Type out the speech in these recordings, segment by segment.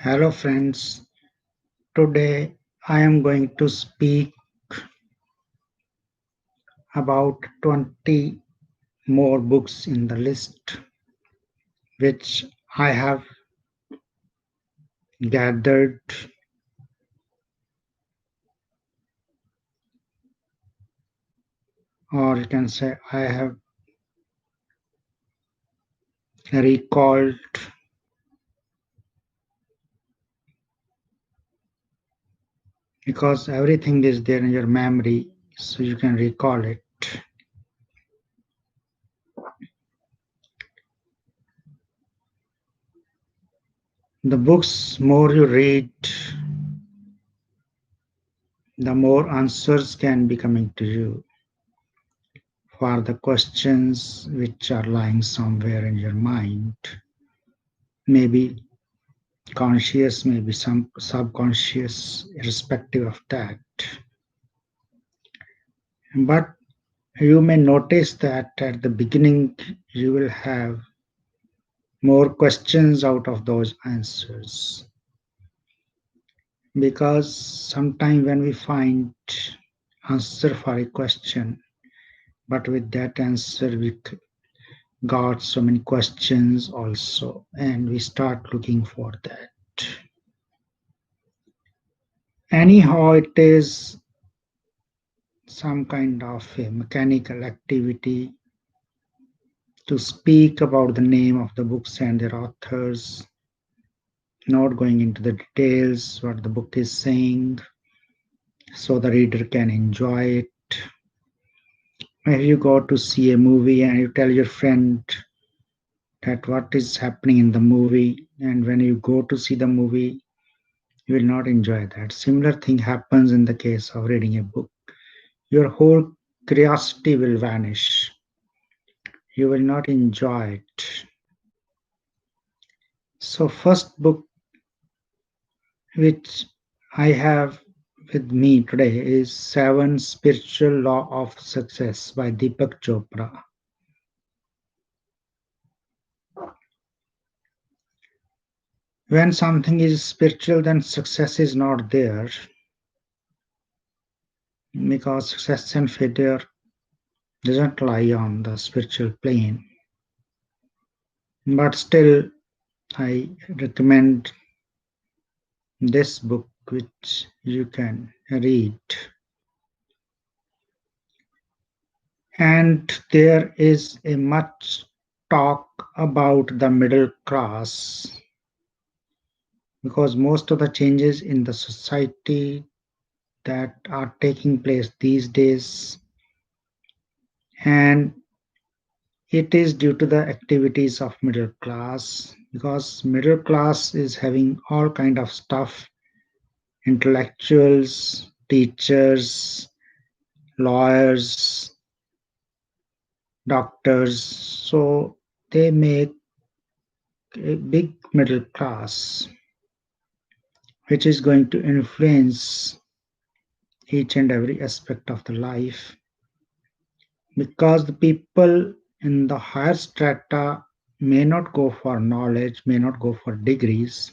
Hello friends, today I am going to speak about 20 more books in the list which I have gathered or you can say I have recalled because everything is there in your memory so you can recall it. The books more you read, the more answers can be coming to you for the questions which are lying somewhere in your mind. Maybe conscious, maybe some subconscious, irrespective of that. But you may notice that at the beginning you will have more questions out of those answers. Because sometimes when we find answer for a question, but with that answer we got so many questions also, and we start looking for that. Anyhow, it is some kind of a mechanical activity to speak about the name of the books and their authors, not going into the details what the book is saying, so the reader can enjoy it. If you go to see a movie and you tell your friend that what is happening in the movie, and when you go to see the movie, you will not enjoy that. Similar thing happens in the case of reading a book. Your whole curiosity will vanish. You will not enjoy it. So first book which I have with me today is Seven Spiritual Law of Success by Deepak Chopra. When something is spiritual, then success is not there because success and failure doesn't lie on the spiritual plane. But still, I recommend this book which you can read. And there is a much talk about the middle class because most of the changes in the society that are taking place these days, and it is due to the activities of middle class, because middle class is having all kind of stuff, intellectuals, teachers, lawyers, doctors, so they make a big middle class which is going to influence each and every aspect of the life, because the people in the higher strata may not go for knowledge, may not go for degrees,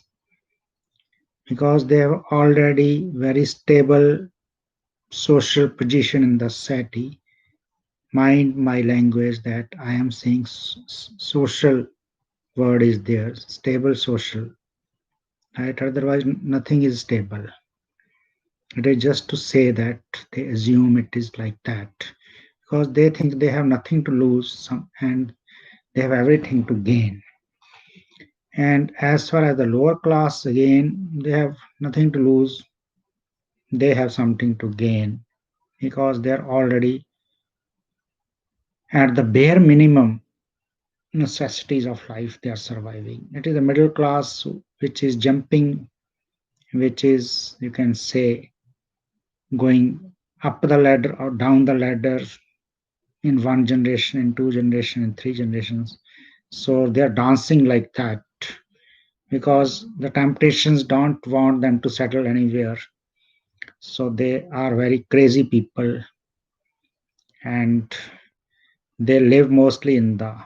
because they have already very stable social position in the society. Mind my language that I am saying social word is there, stable social, right? Otherwise nothing is stable. It is just to say that they assume it is like that because they think they have nothing to lose and they have everything to gain. And as far as the lower class, again, they have nothing to lose, they have something to gain because they're already at the bare minimum necessities of life, they are surviving. It is the middle class which is jumping, which is, you can say, going up the ladder or down the ladder in one generation, in two generations, in three generations. So they're dancing like that because the temptations don't want them to settle anywhere. So they are very crazy people and they live mostly in the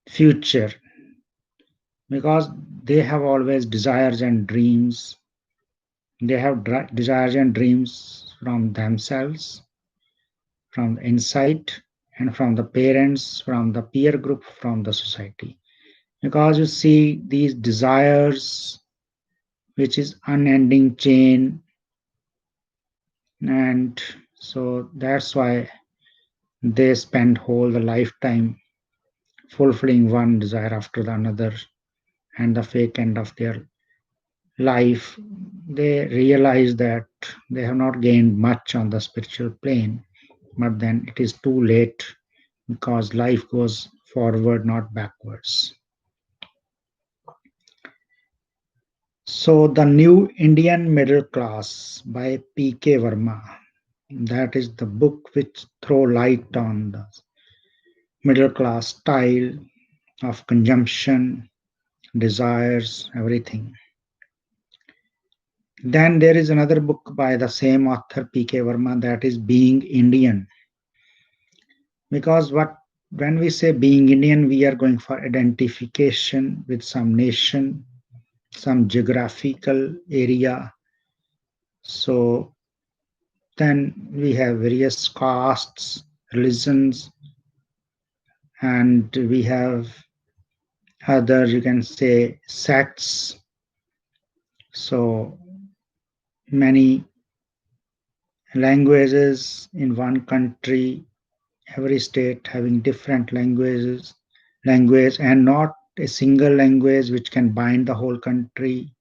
future. because they have always desires and dreams. They have desires and dreams from themselves, from the inside, and from the parents, from the peer group, from the society. Because you see these desires, which is unending chain, and so that's why they spend whole the lifetime fulfilling one desire after the another, and the fake end of their life, they realize that they have not gained much on the spiritual plane, but then it is too late because life goes forward, not backwards. So, The New Indian Middle Class by P.K. Verma. That is the book which throw light on the middle class style of consumption, desires, everything. Then there is another book by the same author P.K. Verma, that is Being Indian. Because what when we say being Indian, we are going for identification with some nation, some geographical area. So then we have various castes, religions, and we have other, you can say, sects. So many languages in one country, every state having different language, and not a single language which can bind the whole country.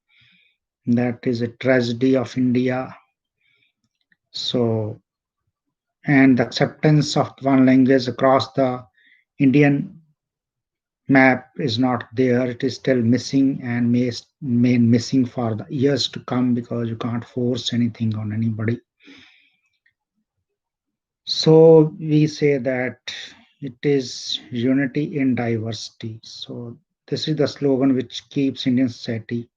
That is a tragedy of India. So, and the acceptance of one language across the Indian map is not there. It is still missing and may remain missing for the years to come because you can't force anything on anybody. So we say that it is unity in diversity. So this is the slogan which keeps Indian society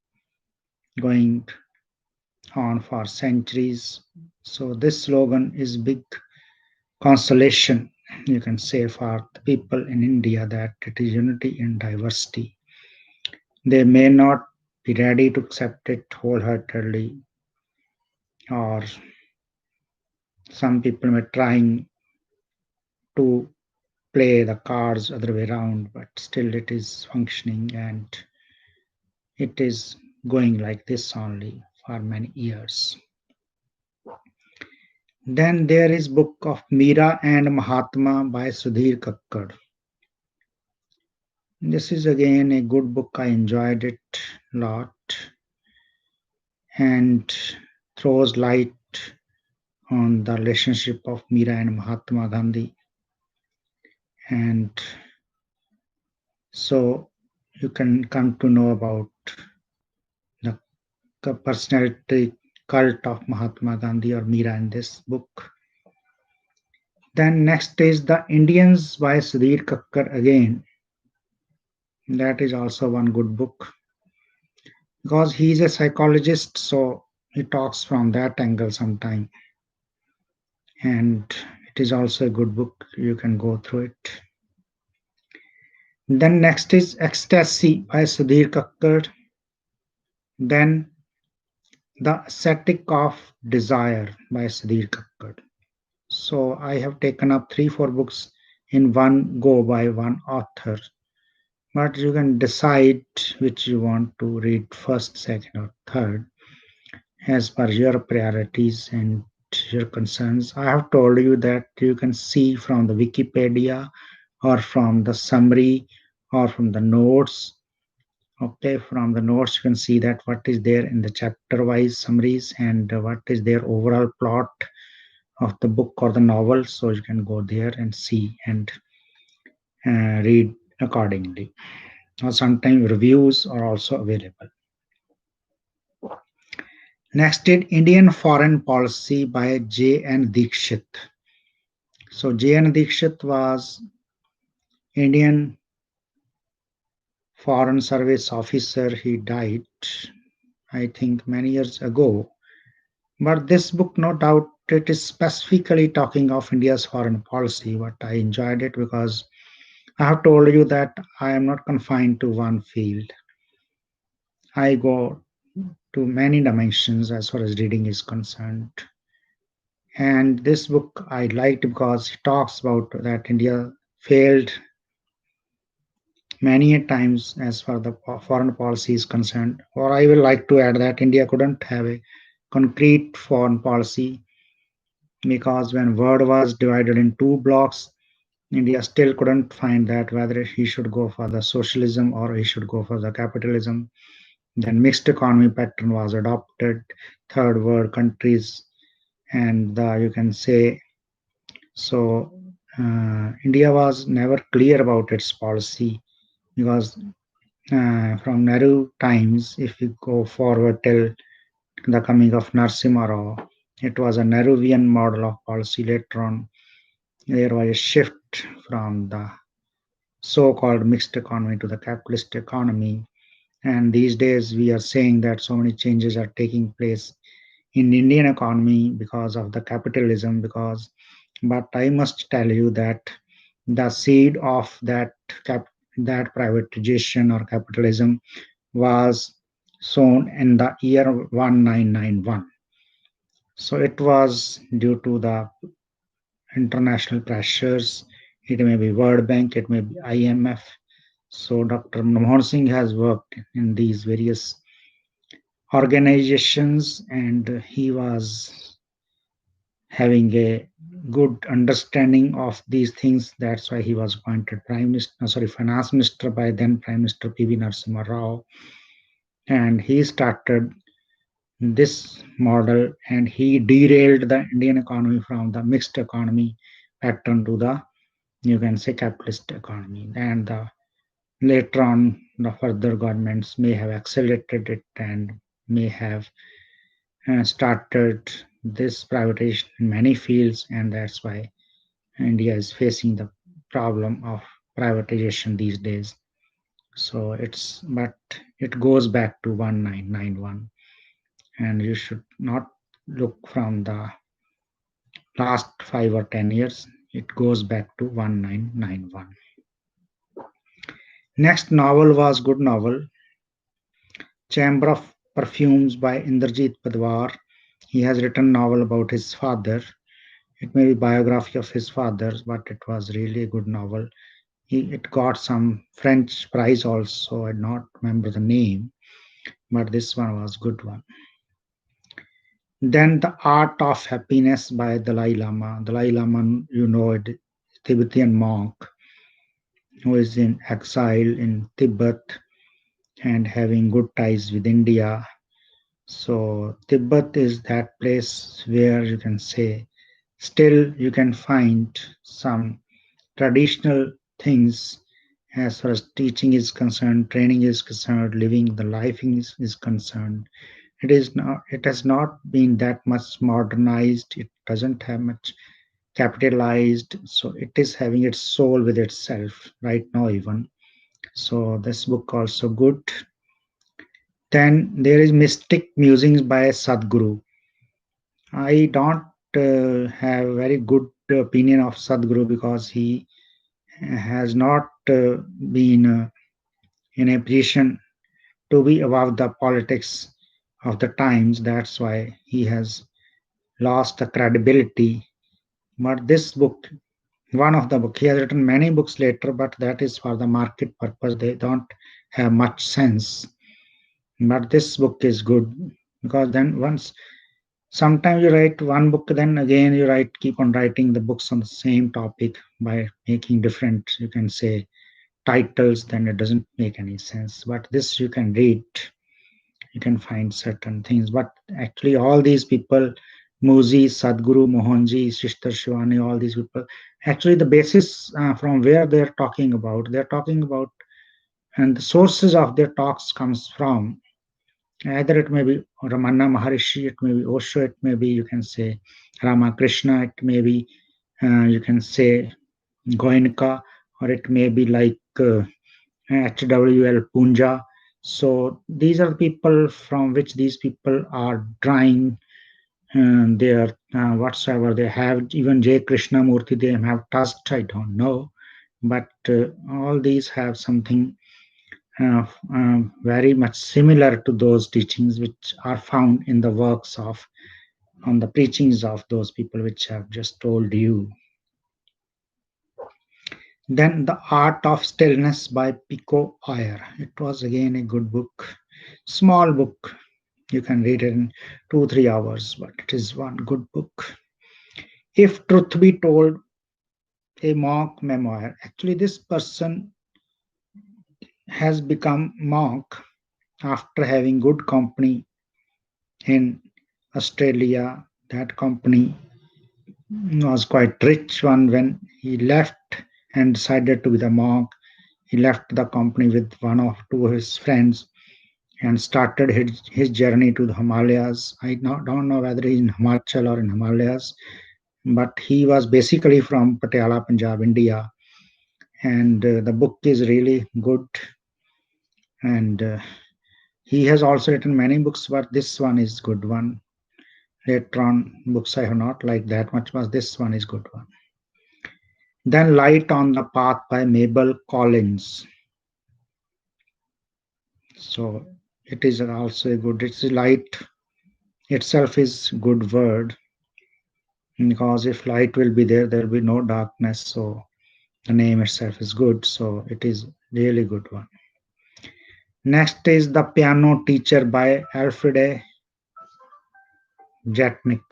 going on for centuries. So this slogan is big consolation, you can say, for the people in India, that it is unity in diversity. They may not be ready to accept it wholeheartedly, or some people may trying to play the cards other way around, but still it is functioning and it is going like this only for many years. Then there is book of Meera and Mahatma by Sudhir Kakkad. This is again a good book. I enjoyed it a lot and throws light on the relationship of Meera and Mahatma Gandhi. And so you can come to know about the personality cult of Mahatma Gandhi or Meera in this book. Then next is The Indians by Sudhir Kakkar again. That is also one good book because he is a psychologist, so he talks from that angle sometime. And it is also a good book. You can go through it. Then next is Ecstasy by Sudhir Kakkar. Then The Ascetic of Desire by Sudhir Kakkar. So I have taken up 3 4 books in one go by one author, but you can decide which you want to read first, second, or third as per your priorities and your concerns. I have told you that you can see from the Wikipedia or from the summary or from the notes. Okay, from the notes you can see that what is there in the chapter wise summaries and what is their overall plot of the book or the novel. So you can go there and see and read accordingly. Or sometimes reviews are also available. Next is Indian Foreign Policy by J.N. Dikshit. So J.N. Dikshit was Indian Foreign Service officer. He died, I think, many years ago. But this book, no doubt, it is specifically talking of India's foreign policy. But I enjoyed it because I have told you that I am not confined to one field. I go to many dimensions as far as reading is concerned. And this book I liked because it talks about that India failed many a times as far the foreign policy is concerned. Or I will like to add that India couldn't have a concrete foreign policy because when world was divided in two blocks, India still couldn't find that whether he should go for the socialism or he should go for the capitalism. Then mixed economy pattern was adopted, third world countries, and you can say so. India was never clear about its policy because from Nehru times, if we go forward till the coming of Narasimha Rao, it was a Nehruvian model of policy. Later on, there was a shift from the so-called mixed economy to the capitalist economy. And these days, we are saying that so many changes are taking place in the Indian economy because of the capitalism. But I must tell you that the seed of that privatization or capitalism was sown in the year 1991. So it was due to the international pressures. It may be World Bank, it may be IMF. So Dr. Manmohan Singh has worked in these various organizations and he was having a good understanding of these things. That's why he was appointed finance minister by then Prime Minister P.V. Narasimha Rao. And he started this model and he derailed the Indian economy from the mixed economy pattern to the, you can say, capitalist economy. And later on, the further governments may have accelerated it and may have started this privatization in many fields, and that's why India is facing the problem of privatization these days. So but it goes back to 1991, and you should not look from the last 5 or 10 years. It goes back to 1991. Next novel was good novel, Chamber of Perfumes by Indrajit Padwar. He has written novel about his father. It may be biography of his father, but it was really a good novel. It got some French prize also. I do not remember the name, but this one was good one. Then The Art of Happiness by Dalai Lama. Dalai Lama, you know, it, Tibetan monk who is in exile in Tibet and having good ties with India. So Tibet is that place where you can say still you can find some traditional things as far as teaching is concerned, training is concerned, living the life is concerned. It has not been that much modernized. It doesn't have much capitalized. So it is having its soul with itself right now even. So this book also good. Then there is Mystic Musings by Sadhguru. I don't have very good opinion of Sadhguru because he has not been in a position to be above the politics of the times. That's why he has lost the credibility. But this book, one of the book, he has written many books later, but that is for the market purpose. They don't have much sense. But this book is good because then once sometimes you write one book, then again you keep on writing the books on the same topic by making different, you can say, titles, then it doesn't make any sense. But this you can read, you can find certain things. But actually, all these people, Muzi, Sadhguru, Mohanji, Sister Shivani, all these people, actually, the basis from where they're talking about, and the sources of their talks comes from either it may be Ramana Maharishi, it may be Osho, it may be, you can say, Ramakrishna, it may be, you can say, Goenka, or it may be like H.W.L. Punja. So these are the people from which these people are drawing their whatsoever they have. Even J. Krishnamurti, they have touched, I don't know. But all these have something very much similar to those teachings which are found in the works of on the preachings of those people which I have just told you. Then The Art of Stillness by Pico Iyer. It was again a good book, small book. You can read it in 2 3 hours, but it is one good book. If Truth Be Told, a monk memoir. Actually, this person has become monk after having good company in Australia. That company was quite rich one when he left and decided to be the monk. He left the company with one or two of his friends and started his journey to the Himalayas. I don't know whether he's in Himachal or in Himalayas, but he was basically from Patiala, Punjab, India. And the book is really good. And he has also written many books, but this one is good one. Later on, books I have not liked that much, but this one is good one. Then Light on the Path by Mabel Collins. So it is also a good. It's light itself is good word, because if light will be there, there will be no darkness. So the name itself is good. So it is really good one. Next is The Piano Teacher by Alfred Jatnik.